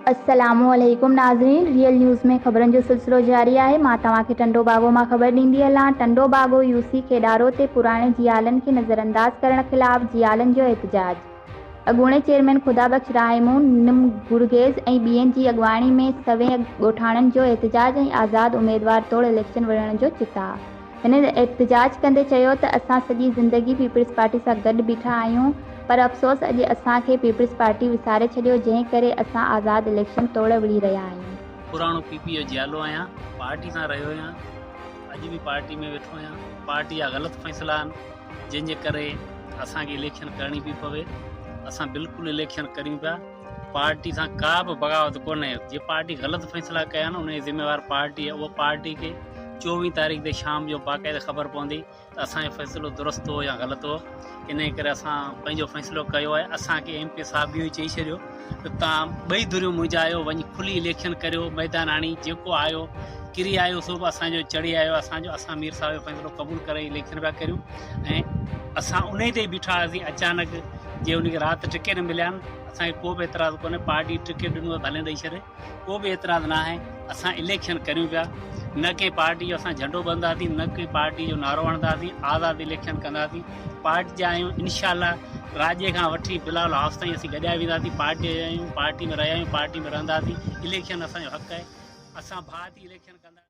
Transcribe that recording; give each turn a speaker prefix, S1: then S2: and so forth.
S1: अस्सलामुअलैकुम नाज़रीन, real news में ख़बरनि जो सिलसिलो जारी है। मां तव्हांखे टंडो बागो मां ख़बर ॾींदी हलां। टंडो बागो यूसी खेॾारो ते पुराणे जियालनि खे नज़रअंदाज़ करण ख़िलाफ़ जियालनि जो एहतजाज। अॻूणे चेयरमैन ख़ुदाबख़्श रायमून निम गुरगेज़ ऐं ॿियनि जी अॻवाणी में सवें ॻोठाणनि जो एहतजाज ऐं आज़ाद उम्मीदवार तौरु इलेक्शन विढ़ण जो चिता। हिन एहतजाज कंदे चयो त असां सॼी ज़िंदगी पीपल्स पार्टी सां गॾु बीठा आहियूं, पर अफ़सोस अॼु असांखे पीपल्स पार्टी विसारे छॾियो, जंहिं करे असां आज़ाद इलेक्शन तौरु विढ़ी रहिया आहियूं।
S2: पुराणो पीपी जो जियालो आहियां, पार्टी सां रहियो आहियां, अॼु भी पार्टी में वेठो आहियां। पार्टी जा ग़लति फ़ैसिला आहिनि जंहिंजे करे असांखे इलेक्शन करणी पई पवे। असां बिल्कुलु इलेक्शन करियूं पिया, पार्टी सां का बि बग़ावत कोन्हे। जे पार्टी ग़लति फ़ैसिला कया न, उन जी ज़िम्मेवार पार्टी आहे। उहा पार्टी खे 24 तारीख़ ते शाम जो बाक़ाइदा ख़बर पवंदी त असांजो फ़ैसिलो दुरुस्त हो या ग़लति हो। इन करे असां पंहिंजो फ़ैसिलो कयो आहे। असांखे MP साहिब इहो चई छॾियो त तव्हां ॿई धुरियूं मुंझायो, वञी खुली इलेक्शन करियो, मैदान आणी, जेको आयो किरी आयो सो बि असांजो चढ़ी आयो असांजो। असां मीर साहिब जो फ़ैसिलो क़बूल करे इलेक्शन पिया करियूं ऐं असां उन ई ते बीठा हुआसीं। अचानक जे उनखे राति टिकट मिलिया आहिनि, असांखे को बि एतिराज़ु कोन्हे। पार्टी टिकट ॾिनो भले ॾेई छॾे, को बि एतिराज़ु न आहे। असां इलेक्शन करियूं पिया, न कंहिं पार्टी जो असां झंडो ॿधंदासीं, न कंहिं पार्टी जो नारो हणंदासीं। आज़ादु इलेक्शन कंदासीं, पार्टी जा आहियूं। इंशाअल्लाह राज्य खां वठी फ़िलहाल हाउस ताईं असीं गॾिया वेंदासीं। पार्टी जा आहियूं, पार्टी में रहिया आहियूं, पार्टी में रहंदासीं। इलेक्शन असांजो हक़ आहे, असां भाउ थी इलेक्शन कंदा।